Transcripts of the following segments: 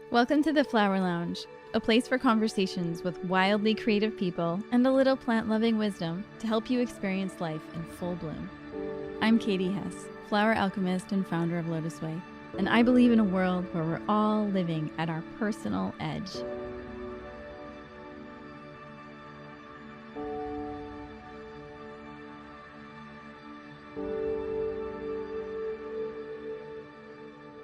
Welcome to the Flower Lounge, a place for conversations with wildly creative people and a little plant-loving wisdom to help you experience life in full bloom. I'm Katie Hess, flower alchemist and founder of LOTUSWEI, and I believe in a world where we're all living at our personal edge.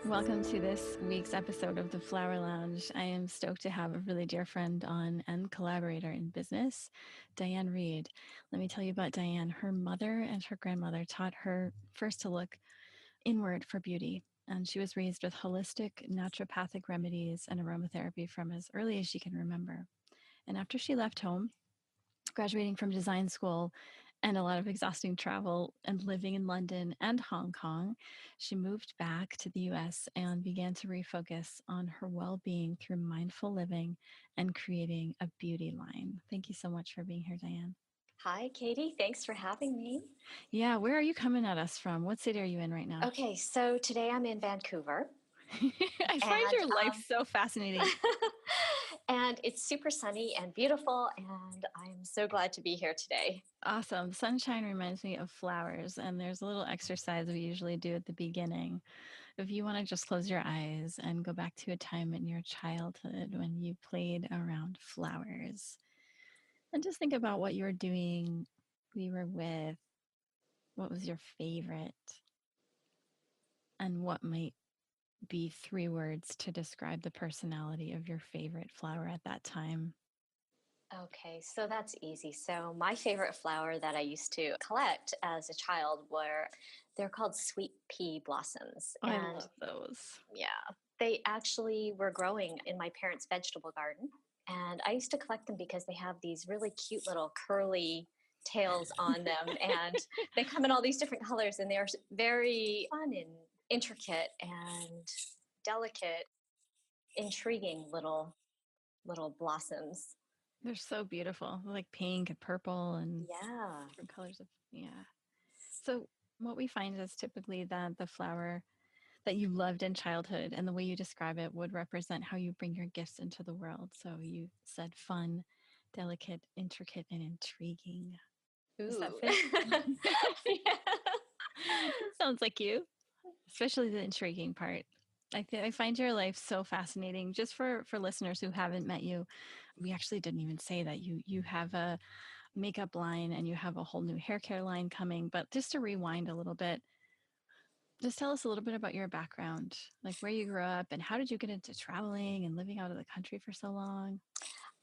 Welcome to this week's episode of the Flower Lounge. I am stoked to have a really dear friend on and collaborator in business, Diane Read. Let me tell you about Diane. Her mother and her grandmother taught her first to look inward for beauty, and she was raised with holistic naturopathic remedies and aromatherapy from as early as she can remember. And after she left home, graduating from design school and a lot of exhausting travel and living in London and Hong Kong, she moved back to the US and began to refocus on her well-being through mindful living and creating a beauty line. Thank you so much for being here, Diane. Hi, Katie. Thanks for having me. Yeah, where are you coming at us from? What city are you in right now? Okay, so today I'm in Vancouver. I find your life so fascinating. And it's super sunny and beautiful, and I'm so glad to be here today. Awesome. Sunshine reminds me of flowers, and there's a little exercise we usually do at the beginning. If you want to just close your eyes and go back to a time in your childhood when you played around flowers, and just think about what you were doing, who you were with, what was your favorite, and what might be 3 words to describe the personality of your favorite flower at that time. Okay, so that's easy. So my favorite flower that I used to collect as a child they're called sweet pea blossoms. Oh, I And love those. yeah, they actually were growing in my parents' vegetable garden. And I used to collect them because they have these really cute little curly tails on them. And they come in all these different colors, and they're very fun and intricate and delicate, intriguing little blossoms. They're so beautiful, like pink and purple and Yeah. different colors of, yeah. So what we find is typically that the flower that you loved in childhood and the way you describe it would represent how you bring your gifts into the world. So you said fun, delicate, intricate, and intriguing. Does that Ooh. fit? Yeah. Sounds like you, especially the intriguing part. I find your life so fascinating. Just for listeners who haven't met you, we actually didn't even say that you have a makeup line and you have a whole new hair care line coming. But just to rewind a little bit, just tell us a little bit about your background, like where you grew up and how did you get into traveling and living out of the country for so long?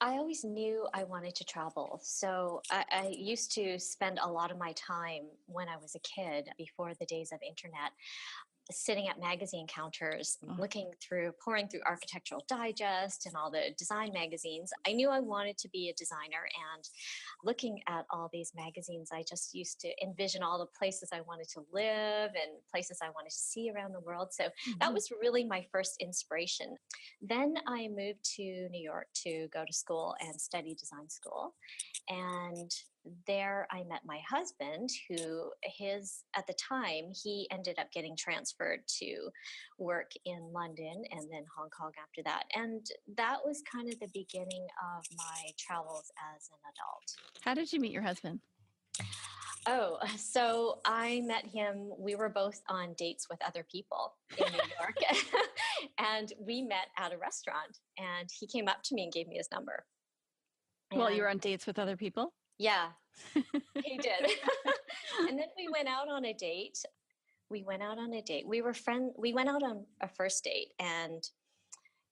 I always knew I wanted to travel. So I used to spend a lot of my time when I was a kid, before the days of internet, sitting at magazine counters, Oh, pouring through Architectural Digest and all the design magazines. I knew I wanted to be a designer, and looking at all these magazines, I just used to envision all the places I wanted to live and places I wanted to see around the world. So that mhm. was really my first inspiration. Then I moved to New York to go to school and study design school. And there I met my husband, who at the time, he ended up getting transferred to work in London and then Hong Kong after that. And that was kind of the beginning of my travels as an adult. How did you meet your husband? Oh, so I met him. We were both on dates with other people in New York. And we met at a restaurant. And he came up to me and gave me his number. Well, you And were on dates with other people? yeah, he did. And then we went out on a date. We went out on a first date, and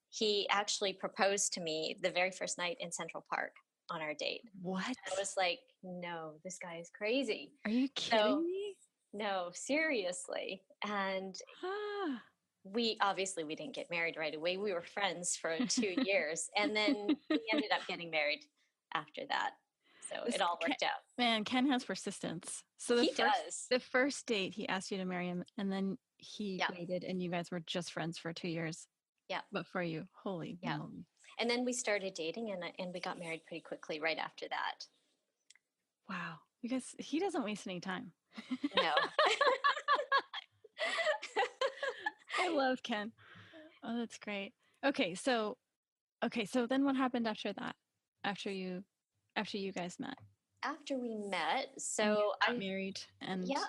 he actually proposed to me the very first night in Central Park on our date. What? I was like, no, this guy is crazy. Are you So, kidding me? no, seriously. And Ah, we didn't get married right away. We were friends for 2 years, and then we ended up getting married after that. So this it all worked out. man, Ken has persistence. So He does. the first date he asked you to marry him and then he Yeah. waited and you guys were just friends for 2 years. Yeah. But for you, holy Yeah. moly. And then we started dating, and we got married pretty quickly right after that. Wow. Because he doesn't waste any time. No. I love Ken. Oh, that's great. Okay, so then what happened after that? After you guys met After we met, and you so got married and yeah,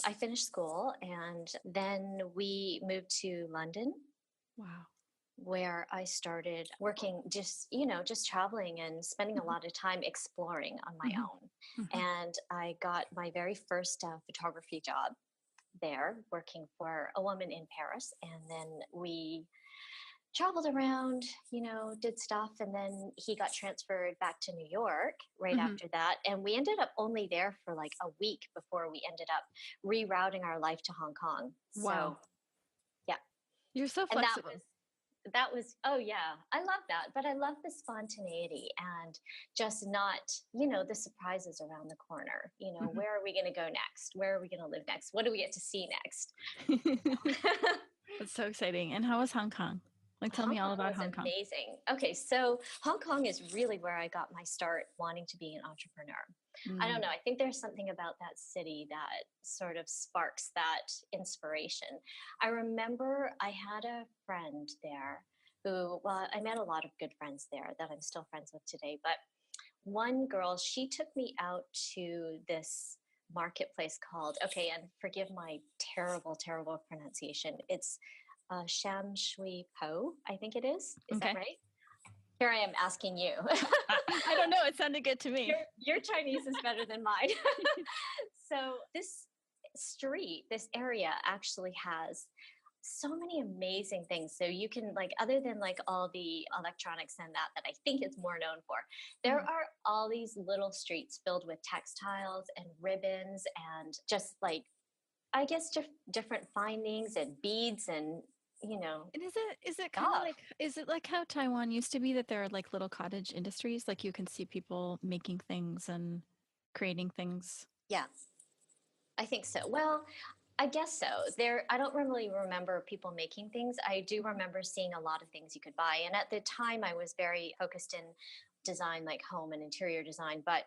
I finished school and then we moved to London wow. where I started working just, just traveling and spending a Mhm, lot of time exploring on my mhm, own. mhm, And I got my very first photography job there working for a woman in Paris. And then we traveled around, did stuff. And then he got transferred back to New York right mhm. after that. And we ended up only there for like a week before we ended up rerouting our life to Hong Kong. Wow. So, yeah. You're so And flexible. oh yeah, I love that. But I love the spontaneity and just not, the surprises around the corner. Mhm. Where are we going to go next? Where are we going to live next? What do we get to see next? That's so exciting. And how was Hong Kong? Like, tell Hong me all Kong about was Hong Kong. amazing. Okay, so Hong Kong is really where I got my start wanting to be an entrepreneur. I don't Mm. know. I think there's something about that city that sort of sparks that inspiration. I remember I had a friend there who, well, I met a lot of good friends there that I'm still friends with today. But one girl, she took me out to this marketplace called, okay, and forgive my terrible, terrible pronunciation. It's Sham Shui Po, I think it is. Is that Okay. right? Here I am asking you. I don't know. It sounded good to me. Your Chinese is better than mine. So this street, this area actually has so many amazing things. So you can like, other than like all the electronics and that I think it's more known for, there Mhm. are all these little streets filled with textiles and ribbons and just like, I guess different findings and beads and And is it kind of stuff. like is it like how Taiwan used to be that there are like little cottage industries like you can see people making things and creating things? Yeah, I think so. Well, I guess so. I don't really remember people making things. I do remember seeing a lot of things you could buy. And at the time, I was very focused in design, like home and interior design. But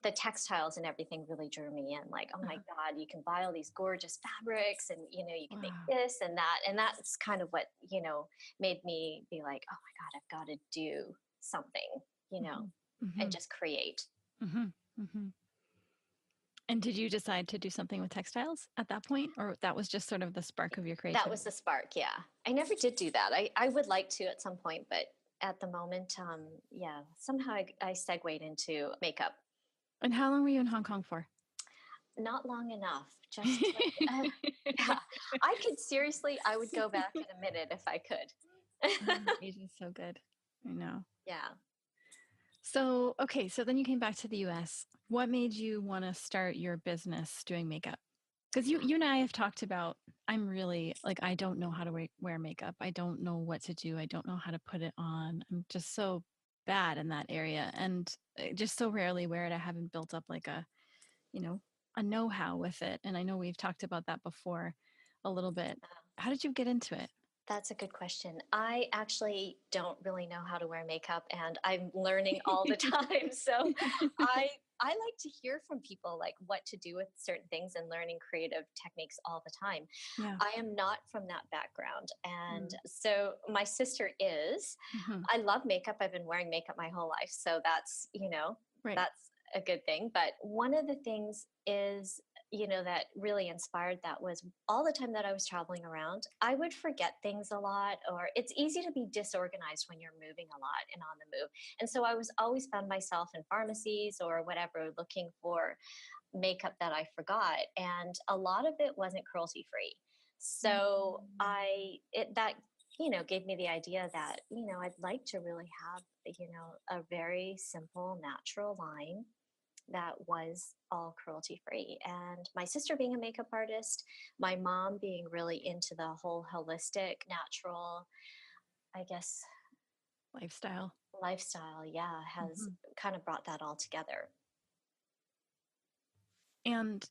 the textiles and everything really drew me in. Like, oh my Uh-huh. God, you can buy all these gorgeous fabrics and, you can make Wow. this and that. And that's kind of what, made me be like, oh my God, I've got to do something, Mhm. and Mhm. just create. Mhm. Mhm. And did you decide to do something with textiles at that point, or that was just sort of the spark of your That was creativity? the spark. Yeah. I never did do that. I would like to at some point, but at the moment, yeah, somehow I segued into makeup. And how long were you in Hong Kong for? Not long enough. Just like, yeah, I could seriously, I would go back in a minute if I could. Oh, Asia's so good. I know. Yeah. So, okay, so then you came back to the US. What made you want to start your business doing makeup? Because you and I have talked about, I'm really like, I don't know how to wear makeup. I don't know what to do. I don't know how to put it on. I'm just so bad in that area and I just so rarely wear it. I haven't built up like you know, a know-how with it. And I know we've talked about that before a little bit. How did you get into it? That's a good question. I actually don't really know how to wear makeup and I'm learning all the time. So I I like to hear from people like what to do with certain things and learning creative techniques all the time. Yeah. I am not from that background. And Mm. so my sister is. Hmm. I love makeup. I've been wearing makeup my whole life. So Right. that's a good thing. But one of the things is, that really inspired that was all the time that I was traveling around, I would forget things a lot, or it's easy to be disorganized when you're moving a lot and on the move. And so I was always found myself in pharmacies or whatever looking for makeup that I forgot. And a lot of it wasn't cruelty free. So that, gave me the idea that, I'd like to really have, a very simple, natural line that was all cruelty free. And my sister being a makeup artist, my mom being really into the whole holistic, natural, I guess, Lifestyle. lifestyle, yeah, has Hmm. kind of brought that all together. And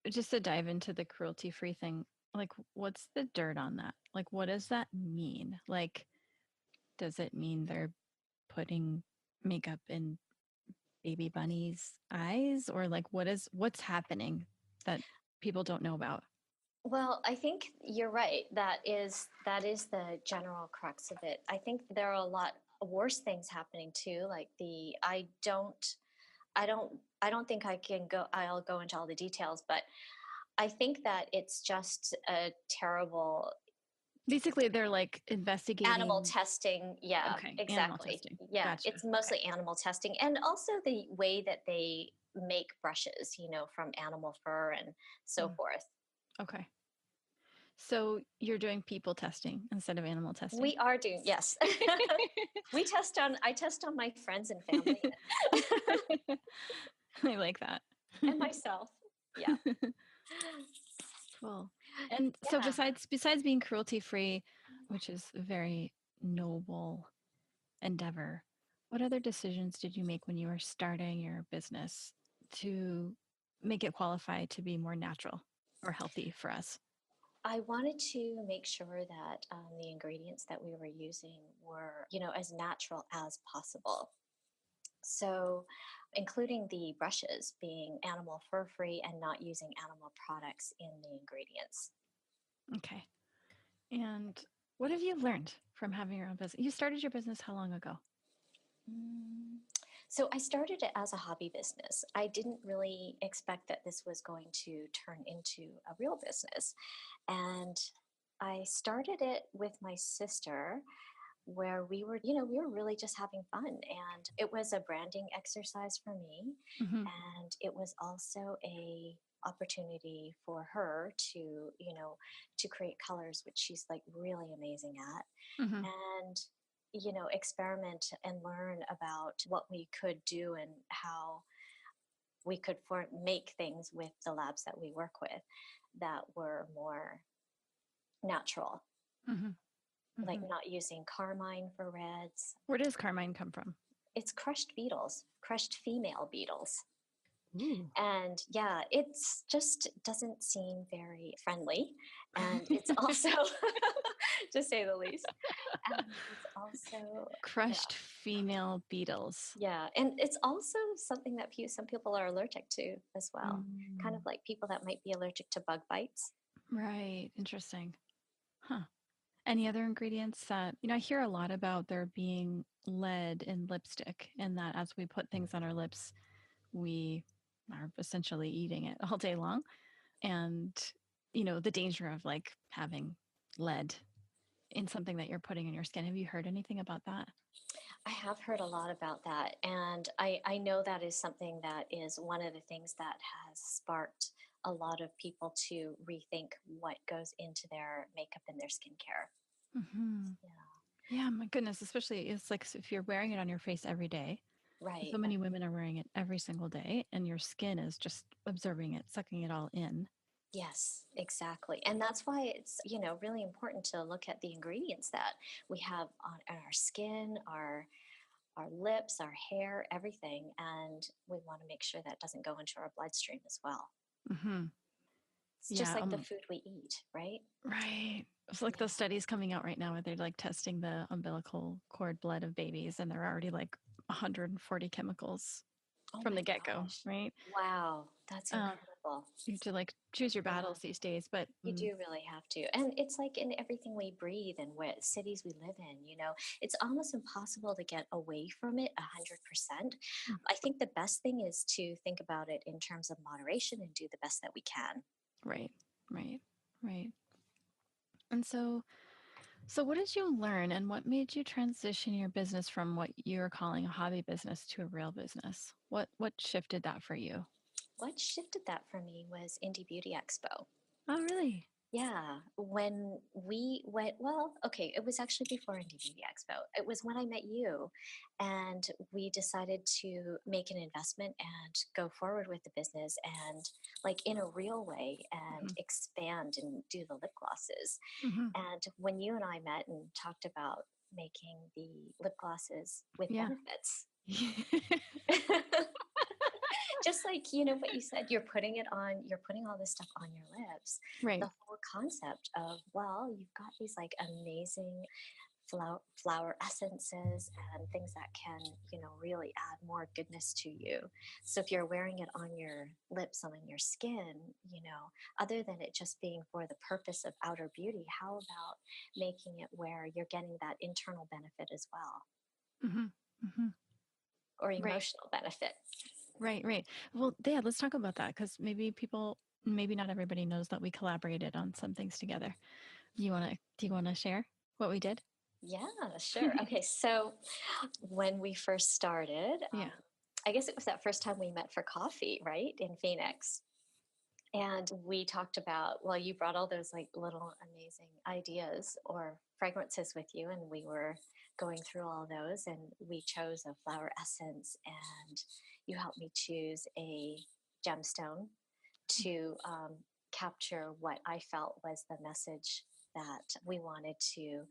just to dive into the cruelty free thing, like, what's the dirt on that? Like, what does that mean? Like, does it mean they're putting makeup in baby bunnies' eyes? Or like, what's happening that people don't know about? Well, I think you're right. That is the general crux of it. I think there are a lot worse things happening too, like the I don't think I'll go into all the details, but I think that it's just a terrible Basically, they're like animal investigating. testing. Yeah, Okay, animal exactly. testing. Yeah, Gotcha. it's mostly animal testing, and also the way that they make brushes, from animal fur and so Mm, forth. okay. So you're doing people testing instead of animal testing. We are doing, yes. I test on my friends and family I like that. and myself. Yeah. Cool. And so Yeah. besides being cruelty free, which is a very noble endeavor, what other decisions did you make when you were starting your business to make it qualify to be more natural or healthy for us? I wanted to make sure that the ingredients that we were using were, as natural as possible. So, including the brushes being animal fur free and not using animal products in the ingredients. Okay. And what have you learned from having your own business? You started your business how long ago? Mm. So I started it as a hobby business. I didn't really expect that this was going to turn into a real business. And I started it with my sister where we were really just having fun, and it was a branding exercise for me, Mm-hmm. and it was also a opportunity for her to, to create colors, which she's like really amazing at, Mm-hmm. and experiment and learn about what we could do and how we could make things with the labs that we work with that were more natural, Mm-hmm. like Mm-hmm. not using carmine for reds. Where does carmine come from? It's crushed beetles, crushed female beetles. Ooh. And yeah, it's just doesn't seem very friendly. And it's also, to say the least, and it's also, yeah, Crushed female beetles. yeah. And it's also something that some people are allergic to as well. Kind of Mm, like people that might be allergic to bug bites. right. Interesting. Huh. Any other ingredients that, I hear a lot about there being lead in lipstick, and that as we put things on our lips, we are essentially eating it all day long. And, the danger of like having lead in something that you're putting in your skin. Have you heard anything about that? I have heard a lot about that. And I know that is something that is one of the things that has sparked a lot of people to rethink what goes into their makeup and their skincare. Hmm. Yeah. Yeah, my goodness. Especially it's like if you're wearing it on your face every day. Right. So many women are wearing it every single day, and your skin is just absorbing it, sucking it all in. Yes, exactly. And that's why it's, really important to look at the ingredients that we have on our skin, our lips, our hair, everything. And we want to make sure that doesn't go into our bloodstream as well. Hmm. It's just Yeah. like the food we eat, right? Right. It's like those Yeah. studies coming out right now where they're like testing the umbilical cord blood of babies, and they're already like 140 chemicals Oh from my the get go, gosh. right? Wow. That's Uh, incredible. you have to like choose your Yeah. battles these days, but You do really have to. And it's like in everything we breathe and what cities we live in, it's almost impossible to get away from it 100%. mm, I think the best thing is to think about it in terms of moderation and do the best that we can. right, right, right. And so what did you learn, and what made you transition your business from what you're calling a hobby business to a real business? What shifted that for you? What shifted that for me was Indie Beauty Expo. Oh, really? Yeah, when we went, well, okay, it was actually before Indie Beauty Expo. It was when I met you, and we decided to make an investment and go forward with the business and, like, in a real way, and Hmm. expand expand and do the lip glosses. Hmm. And when you and I met and talked about making the lip glosses with Yeah. benefits, just like what you said, you're putting all this stuff on your lips. Right. The whole concept of, well, you've got these like amazing flower essences and things that can, really add more goodness to you. So if you're wearing it on your lips, on your skin, other than it just being for the purpose of outer beauty, how about making it where you're getting that internal benefit as well, Mm-hmm. Mm-hmm. or Right. emotional benefit? Right. Right. Well, yeah, let's talk about that because maybe not everybody knows that we collaborated on some things together. Do you want to share what we did? Yeah, sure. Okay, so when we first started, Yeah. I guess it was that first time we met for coffee, right, in Phoenix. And we talked about, well, you brought all those like little amazing ideas or fragrances with you, and we were going through all those, and we chose a flower essence, and you helped me choose a gemstone to capture what I felt was the message that we wanted to.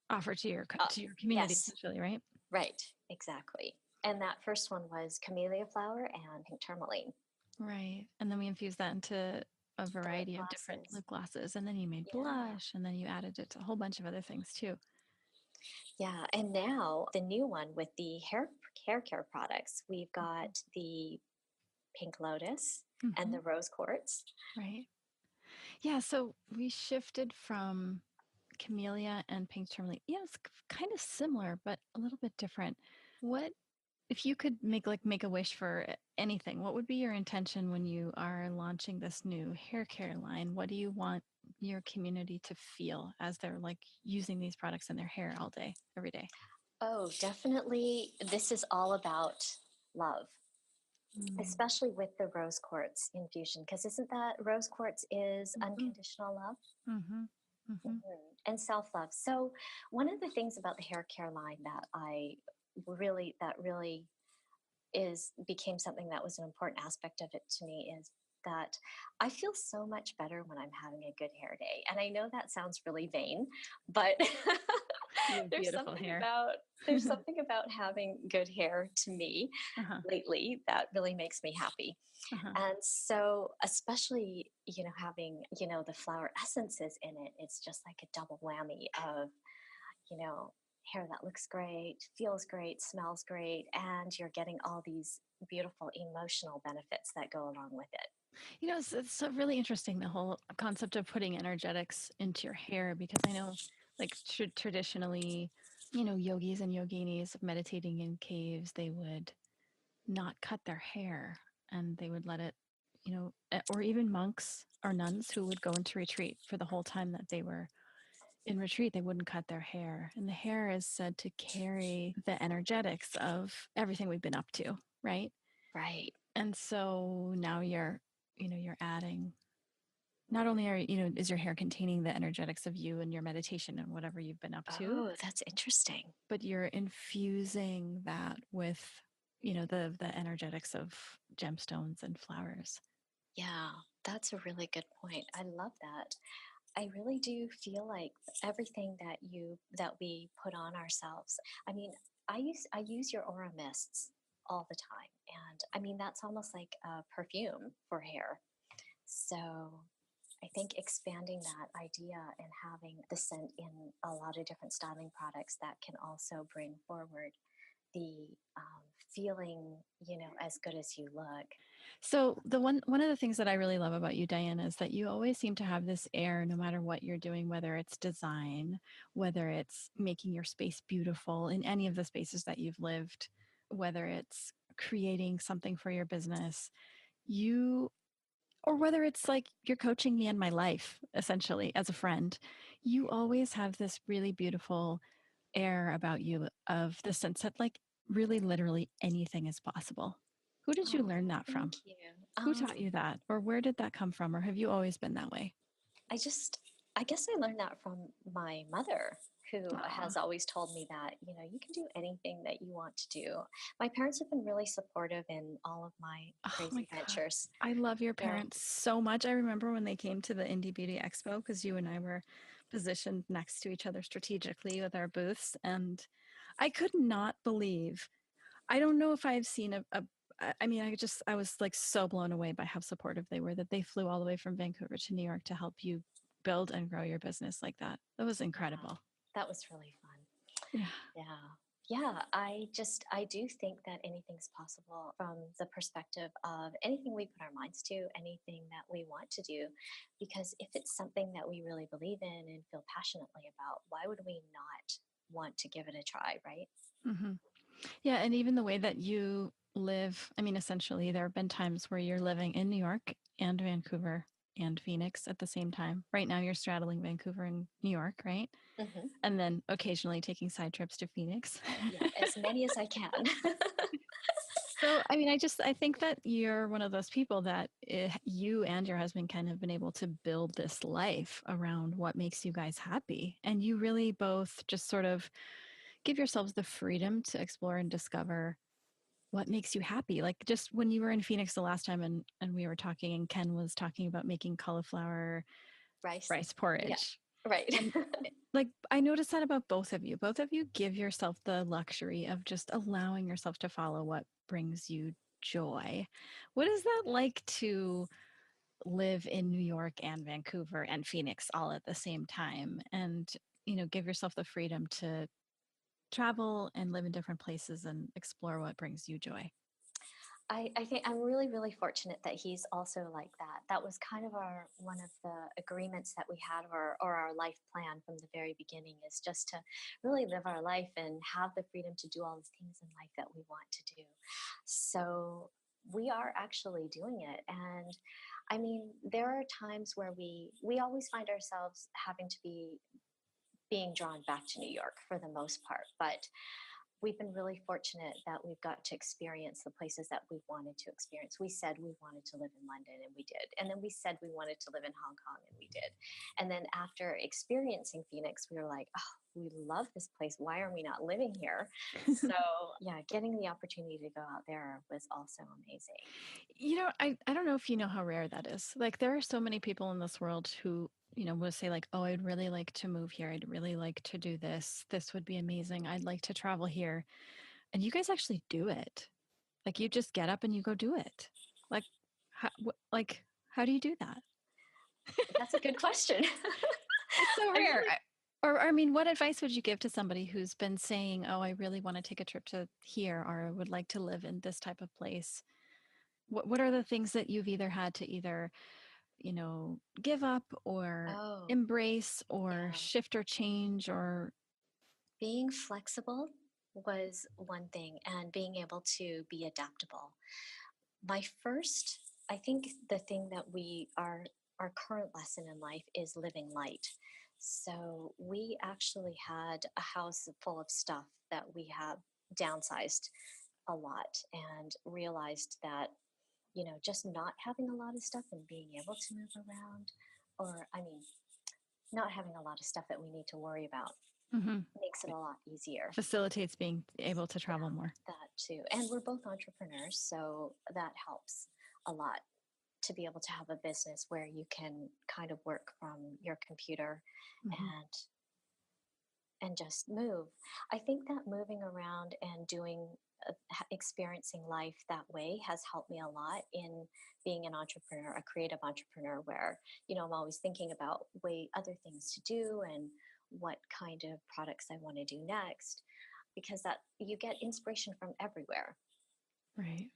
Offer to your community Yes, essentially, right? right, exactly. And that first one was camellia flower and pink tourmaline. Right. And then we infused that into a The lip variety of different glosses. lip glosses. And then you made Yeah. blush and then you added it to a whole bunch of other things too. Yeah. And now the new one with the hair care products, we've got the pink lotus and Mm-hmm. the rose quartz. Right. Yeah. So we shifted from camellia and pink tourmaline. Yeah, it's kind of similar, but a little bit different. What if you could make a wish for anything? What would be your intention when you are launching this new hair care line? What do you want your community to feel as they're like using these products in their hair all day, every day? Oh, definitely. This is all about love, Mm. especially with the rose quartz infusion, because isn't that rose quartz is Mhm, unconditional love? mhm, mhm. And self love. So, one of the things about the hair care line that that really is became something that was an important aspect of it to me is that I feel so much better when I'm having a good hair day. And I know that sounds really vain, but You have there's beautiful something hair. about there's something about having good hair to me Uh-huh, lately that really makes me happy. uh-huh. And so, especially, having, the flower essences in it, it's just like a double whammy of, you know, hair that looks great, feels great, smells great, and you're getting all these beautiful emotional benefits that go along with it. It's so really interesting, the whole concept of putting energetics into your hair, because I know, like, traditionally, yogis and yoginis meditating in caves, they would not cut their hair and they would let it, or even monks or nuns who would go into retreat for the whole time that they were in retreat, they wouldn't cut their hair. And the hair is said to carry the energetics of everything we've been up to, right? Right. And so now you're adding, not only is your hair containing the energetics of you and your meditation and whatever you've been up to, Oh, that's interesting. but you're infusing that with, the energetics of gemstones and flowers. Yeah, that's a really good point. I love that. I really do feel like everything that we put on ourselves. I mean, I use your aura mists all the time, and I mean that's almost like a perfume for hair. So I think expanding that idea and having the scent in a lot of different styling products that can also bring forward the feeling, as good as you look. So one of the things that I really love about you, Diana, is that you always seem to have this air no matter what you're doing, whether it's design, whether it's making your space beautiful in any of the spaces that you've lived, whether it's creating something for your business, you or whether it's like you're coaching me in my life, essentially, as a friend, you always have this really beautiful air about you of the sense that, like, really literally anything is possible. Who did you Oh, learn that from? thank you. Who taught you that? Or where did that come from? Or have you always been that way? I just, I guess I learned that from my mother, who Aw. has always told me that, you can do anything that you want to do. My parents have been really supportive in all of my Oh my crazy God. ventures. I love your Yeah. parents so much. I remember when they came to the Indie Beauty Expo because you and I were positioned next to each other strategically with our booths. And I could not believe, I don't know if I've seen I mean, I was like so blown away by how supportive they were that they flew all the way from Vancouver to New York to help you build and grow your business like that. That was Yeah, incredible. that was really fun. Yeah. Yeah. Yeah, I do think that anything's possible from the perspective of anything we put our minds to, anything that we want to do. Because if it's something that we really believe in and feel passionately about, why would we not want to give it a try, right? Hmm. Yeah. And even the way that you live, I mean, essentially, there have been times where you're living in New York and Vancouver and Phoenix at the same time. Right now, you're straddling Vancouver and New York, right? Hmm. And then occasionally taking side trips to Phoenix. Yeah, as many as I can. So, I mean, I think that you're one of those people that you and your husband kind of been able to build this life around what makes you guys happy. And you really both just sort of give yourselves the freedom to explore and discover what makes you happy. Like just when you were in Phoenix the last time and we were talking and Ken was talking about making cauliflower Rice. rice Yeah, porridge. right. And like I noticed that about both of you. Both of you give yourself the luxury of just allowing yourself to follow what brings you joy. What is that like to live in New York and Vancouver and Phoenix all at the same time and, give yourself the freedom to travel and live in different places and explore what brings you joy? I think I'm really, really fortunate that he's also like that. That was kind of our one of the agreements that we had, or our life plan from the very beginning, is just to really live our life and have the freedom to do all the things in life that we want to do. So we are actually doing it. And I mean, there are times where we always find ourselves having to be being drawn back to New York for the most part, but we've been really fortunate that we've got to experience the places that we wanted to experience. We said we wanted to live in London, and we did. And then we said we wanted to live in Hong Kong, and we did. And then after experiencing Phoenix, we were like, oh, we love this place. Why are we not living here? So, yeah, getting the opportunity to go out there was also amazing. I don't know if you know how rare that is. Like, there are so many people in this world who, will say, like, oh, I'd really like to move here. I'd really like to do this. This would be amazing. I'd like to travel here. And you guys actually do it. Like, you just get up and you go do it. Like, how do you do that? That's a good question. It's so I rare. really I mean, what advice would you give to somebody who's been saying, oh, I really want to take a trip to here, or I would like to live in this type of place? What are the things that you've either had to either give up or oh, embrace or yeah. shift or change or Being flexible was one thing, and being able to be adaptable. My first, I think the thing that our current lesson in life is living light. So we actually had a house full of stuff that we have downsized a lot, and realized that, just not having a lot of stuff and being able to move around, or I mean, not having a lot of stuff that we need to worry about, mhm, makes it a lot easier. facilitates being able to travel Yeah, more. that too. And we're both entrepreneurs, so that helps a lot, to be able to have a business where you can kind of work from your computer Hmm. and just move. I think that moving around and experiencing life that way has helped me a lot in being an entrepreneur, a creative entrepreneur, where, I'm always thinking about other things to do and what kind of products I want to do next, because that you get inspiration from everywhere. Right.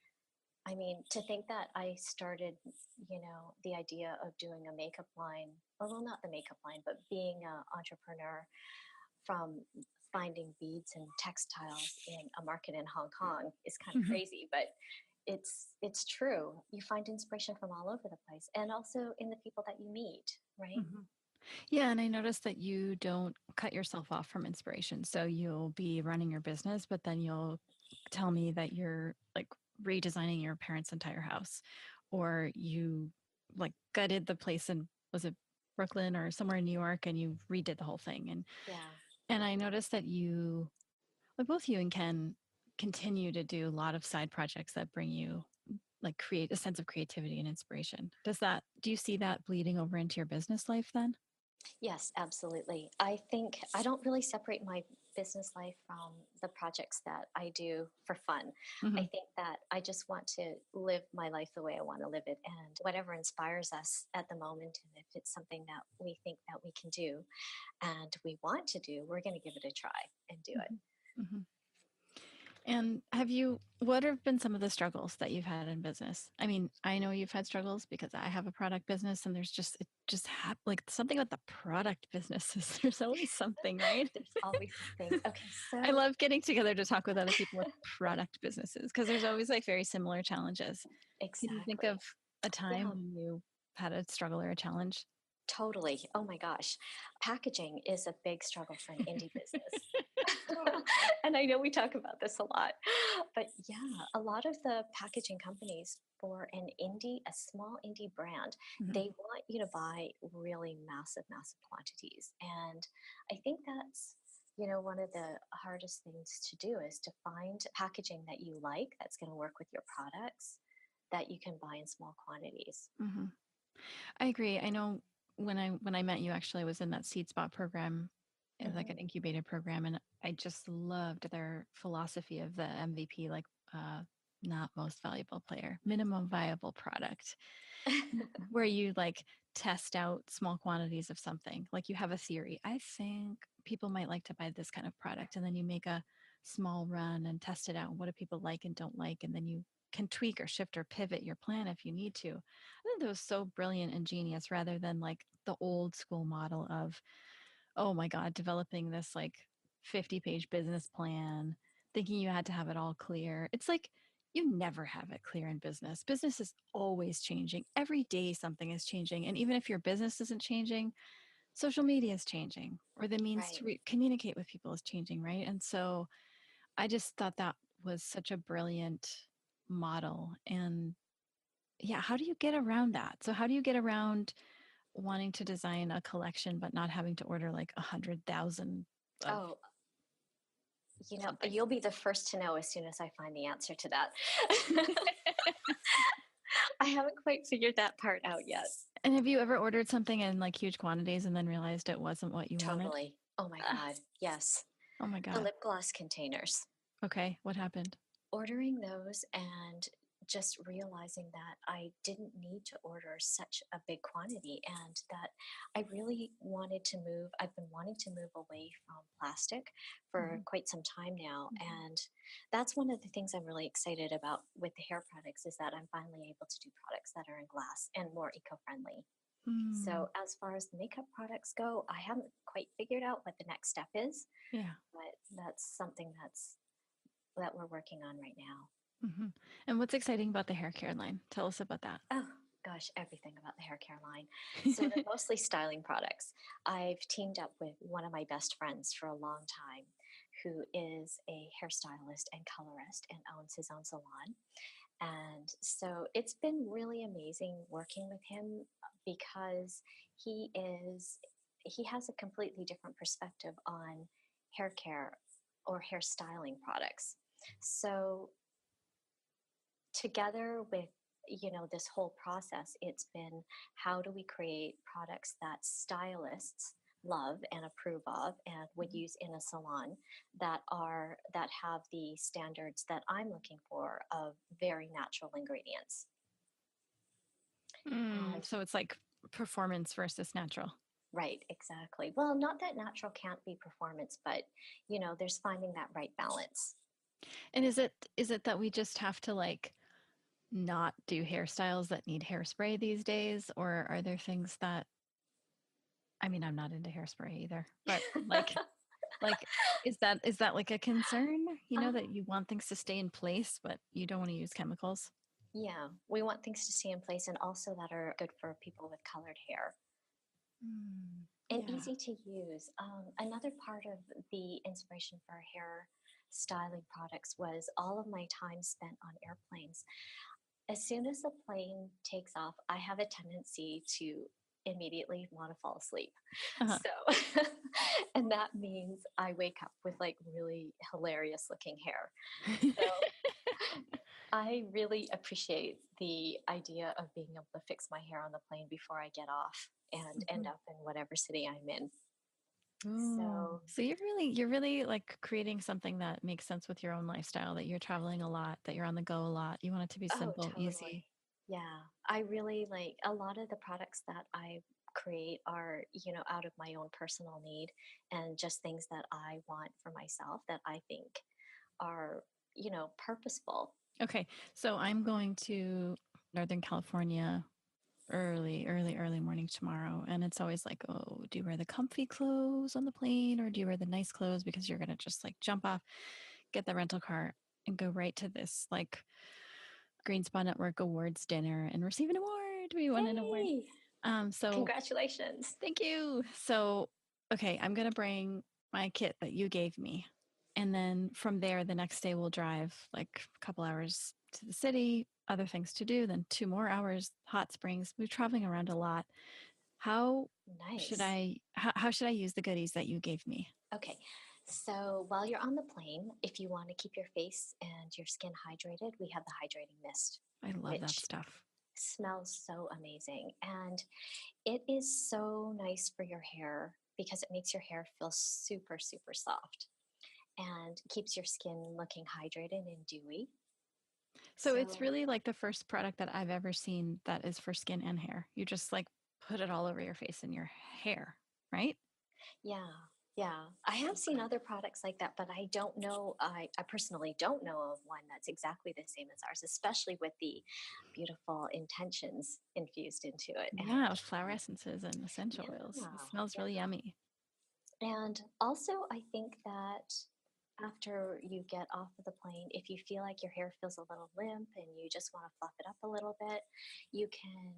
I mean, to think that I started, the idea of doing a makeup line, well, not the makeup line, but being an entrepreneur from finding beads and textiles in a market in Hong Kong is kind of Hmm. crazy, but it's true. You find inspiration from all over the place, and also in the people that you meet, right? Hmm. Yeah, and I noticed that you don't cut yourself off from inspiration. So you'll be running your business, but then you'll tell me that you're like redesigning your parents' entire house, or you like gutted the place in, was it Brooklyn or somewhere in New York, and you redid the whole thing. Yeah. And I noticed that you, like both you and Ken, continue to do a lot of side projects that bring you like create a sense of creativity and inspiration. Do you see that bleeding over into your business life then? Yes, absolutely. I think I don't really separate my business life from the projects that I do for fun. I Mm-hmm. think that I just want to live my life the way I want to live it, and whatever inspires us at the moment, and if it's something that we think that we can do and we want to do, we're going to give it a try and do it. Mm-hmm. Mm-hmm. And what have been some of the struggles that you've had in business? I mean, I know you've had struggles because I have a product business and like something about the product businesses. There's always something, right? There's always something. Okay, I so love getting together to talk with other people with product businesses because there's always like very similar challenges. Can you think of exactly. a time Yeah, when you had a struggle or a challenge? totally. Oh my gosh. Packaging is a big struggle for an indie business. And I know we talk about this a lot, but yeah, a lot of the packaging companies for a small indie brand, Mhm. they want you to buy really massive, massive quantities. And I think that's, one of the hardest things to do is to find packaging that you like that's going to work with your products that you can buy in small quantities. Mhm. I agree. I know when I met you, actually, I was in that Seed Spot program, as like an Hmm. incubator program, and I just loved their philosophy of the MVP, like uh, not most valuable player, minimum viable product, where you like test out small quantities of something. Like you have a theory. I think people might like to buy this kind of product, and then you make a small run and test it out. What do people like and don't like, and then you can tweak or shift or pivot your plan if you need to. I think that was so brilliant and genius rather than like the old school model of, oh my God, developing this like 50-page business plan, thinking you had to have it all clear. It's like you never have it clear in business. Business is always changing. Every day something is changing. And even if your business isn't changing, social media is changing or the means Right. to communicate with people is changing, right? And so I just thought that was such a brilliant model. And yeah, how do you get around that? So how do you get around wanting to design a collection but not having to order like 100,000 of Oh, something? you'll be the first to know as soon as I find the answer to that. I haven't quite figured that part out yet. And have you ever ordered something in like huge quantities and then realized it wasn't what you wanted? Totally. Oh my Ah, God. Yes. oh my The God. lip gloss containers. Okay, what happened? Ordering those and just realizing that I didn't need to order such a big quantity and that I really wanted to move. I've been wanting to move away from plastic for Mhm, quite some time now. mhm, And that's one of the things I'm really excited about with the hair products is that I'm finally able to do products that are in glass and more eco friendly. mm, So, as far as the makeup products go, I haven't quite figured out what the next step is, yeah. but that's something that we're working on right now. Hmm. And what's exciting about the hair care line? Tell us about that. Oh gosh, everything about the hair care line. So they're mostly styling products. I've teamed up with one of my best friends for a long time who is a hairstylist and colorist and owns his own salon. And so it's been really amazing working with him because he is he has a completely different perspective on hair care or hair styling products. So together with this whole process, it's been how do we create products that stylists love and approve of and would use in a salon that have the standards that I'm looking for of very natural ingredients. And So it's like performance versus natural. right, exactly. Well, not that natural can't be performance, but there's finding that right balance. And is it that we just have to like not do hairstyles that need hairspray these days, or are there things that, I mean, I'm not into hairspray either, but like is that like a concern, that um, you want things to stay in place but you don't want to use chemicals? yeah, we want things to stay in place and also that are good for people with colored hair and Yeah. easy to use. Another part of the inspiration for hair styling products was all of my time spent on airplanes. As soon as the plane takes off, I have a tendency to immediately want to fall asleep. Uh-huh. So, and that means I wake up with like really hilarious looking hair. So, I really appreciate the idea of being able to fix my hair on the plane before I get off and end up in whatever city I'm in. Oh, So, so you're really like creating something that makes sense with your own lifestyle, that you're traveling a lot, that you're on the go a lot. You want it to be oh, simple, easy. totally. Yeah. I really like a lot of the products that I create are, out of my own personal need and just things that I want for myself that I think are, purposeful. Okay, so I'm going to Northern California early morning tomorrow. And it's always like, oh, do you wear the comfy clothes on the plane or do you wear the nice clothes because you're going to just like jump off, get the rental car and go right to this like Green Spa Network Awards dinner and receive an award. We won an award. Yay! So Congratulations. thank you. So, okay, I'm going to bring my kit that you gave me. And then from there, the next day we'll drive like a couple hours to the city, other things to do, then 2 more hours, hot springs. We're traveling around a lot. How should Nice. how should I use the goodies that you gave me? Okay. So while you're on the plane, if you want to keep your face and your skin hydrated, we have the hydrating mist, I love that which stuff. smells so amazing. And it is so nice for your hair because it makes your hair feel super, super soft and keeps your skin looking hydrated and dewy. So it's So, really like the first product that I've ever seen that is for skin and hair. You just like put it all over your face and your hair, right? yeah, yeah. I have seen Okay. other products like that, but I don't know. I personally don't know of one that's exactly the same as ours, especially with the beautiful intentions infused into it. Yeah, with flower essences and essential oils. It Yeah, smells really yeah. yummy. And also, I think that after you get off of the plane, if you feel like your hair feels a little limp and you just want to fluff it up a little bit, you can,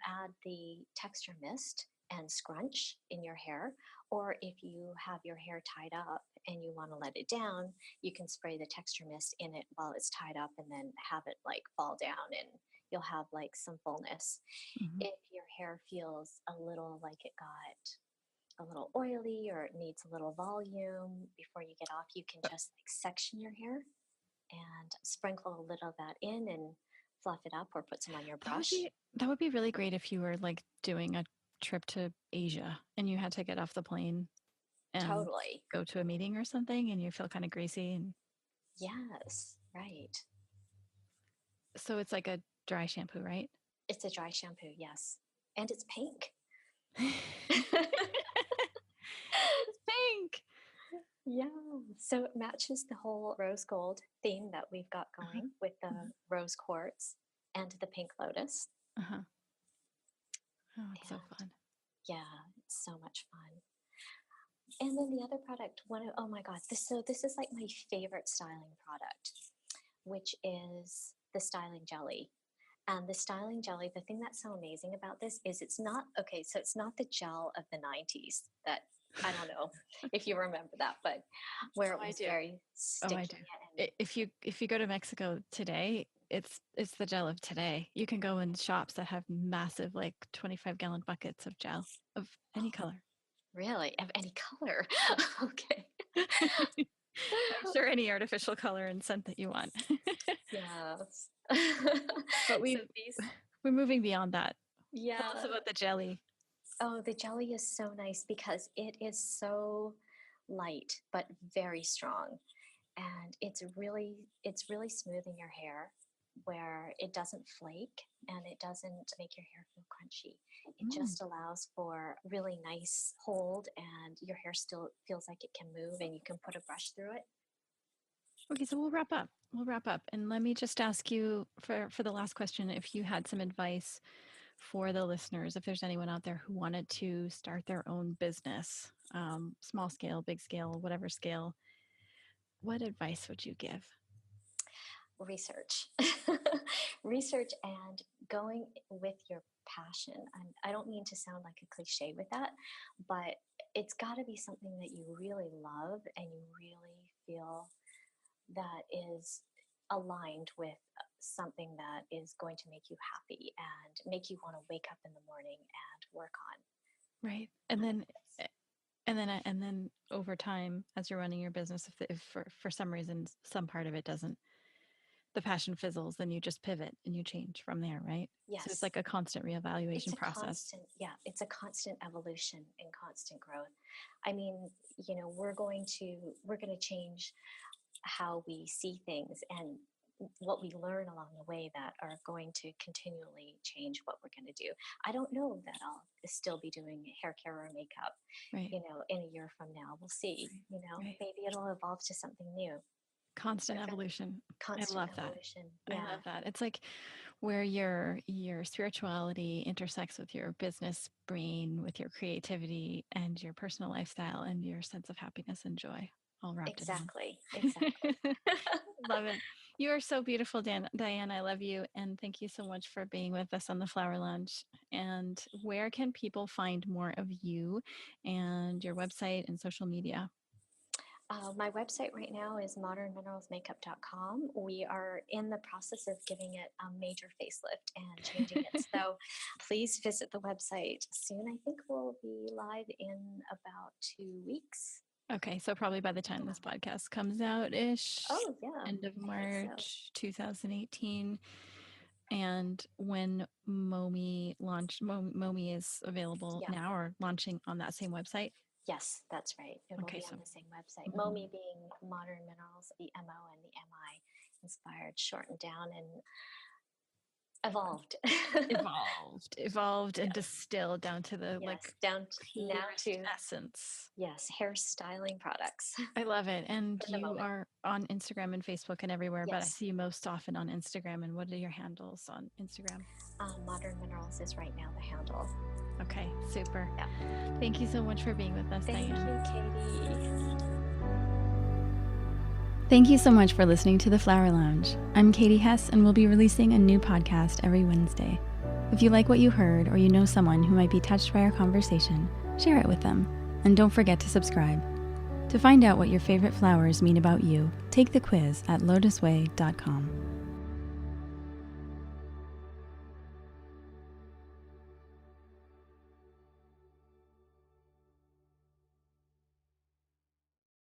add the texture mist and scrunch in your hair. Or if you have your hair tied up and you want to let it down, you can spray the texture mist in it while it's tied up and then have it like fall down and you'll have like some fullness. Hmm. If your hair feels a little like it got a little oily or it needs a little volume before you get off, you can just like section your hair and sprinkle a little of that in and fluff it up or put some on your That would brush. be that would be really great if you were like doing a trip to Asia and you had to get off the plane and Totally. go to a meeting or something and you feel kind of greasy and Yes, right. so it's like a dry shampoo, right? It's a dry shampoo, yes. And it's pink. It's pink. Yeah. So it matches the whole rose gold theme that we've got Uh-huh. going with the rose quartz and the pink lotus. Uh-huh. Oh, it's so And fun. yeah, it's so much fun. And then the other product, oh my God, this is like my favorite styling product, which is the styling jelly. And the styling jelly, the thing that's so amazing about this is it's not okay, so it's not the gel of the 90s that I don't know if you remember that, but where Oh, it I was do. very Oh, I do. sticky and If you go to Mexico today, it's the gel of today. You can go in shops that have massive like 25-gallon buckets of gel of any oh, color. really of any color. Yeah. Okay. I'm sure any artificial color and scent that you want. Yes. But So these, we're moving beyond that. Tell us yeah. about the jelly. Oh, the jelly is so nice because it is so light but very strong. And it's really smoothing your hair where it doesn't flake and it doesn't make your hair feel crunchy. It Mm. just allows for really nice hold and your hair still feels like it can move and you can put a brush through it. Okay, so we'll wrap up. We'll wrap up. And let me just ask you for the last question if you had some advice for the listeners, if there's anyone out there who wanted to start their own business, small scale, big scale, whatever scale, what advice would you give? Research. Research and going with your passion. And I don't mean to sound like a cliche with that, but it's got to be something that you really love and you really feel that is aligned with something that is going to make you happy and make you want to wake up in the morning and work Right. on it. And then over time, as you're running your business, if for some reason some part of it doesn't the passion fizzles, then you just pivot and you change from there, right? Yes. So it's like a constant reevaluation process. It's a constant evolution and constant growth. I mean, we're going to change how we see things and what we learn along the way that are going to continually change what we're going to do. I don't know that I'll still be doing hair care or makeup, right. In a year from now. We'll see, right. Maybe it'll evolve to something new. Constant evolution. Constant I love evolution. that. Yeah. I love that. It's like where your spirituality intersects with your business brain, with your creativity and your personal lifestyle and your sense of happiness and joy, all wrapped Exactly. in one. Exactly. Love it. You are so beautiful, Diane. I love you. And thank you so much for being with us on the Flower Lounge. And where can people find more of you and your website and social media? My website right now is modernmineralsmakeup.com. We are in the process of giving it a major facelift and changing it. So please visit the website soon. I think we'll be live in about 2 weeks. Okay, so probably by the time this podcast comes out ish. Oh, yeah. End of March 2018. And when Momi launched, Momi is available now or launching on that same website? Yes, that's right. It will be on the same website. Momi being Modern Minerals, the MO and the MI inspired, shortened down, and evolved. evolved and distilled down to the down now to essence. Yes, hairstyling products. I love it. And you are on Instagram and Facebook and everywhere, but I see you most often on Instagram. And what are your handles on Instagram? Modern Minerals is right now the handle. Okay, super. Yeah. Thank you so much for being with us, Diane. Thank you, Katie. Thank you so much for listening to The Flower Lounge. I'm Katie Hess, and we'll be releasing a new podcast every Wednesday. If you like what you heard or you know someone who might be touched by our conversation, share it with them. And don't forget to subscribe. To find out what your favorite flowers mean about you, take the quiz at LOTUSWEI.com.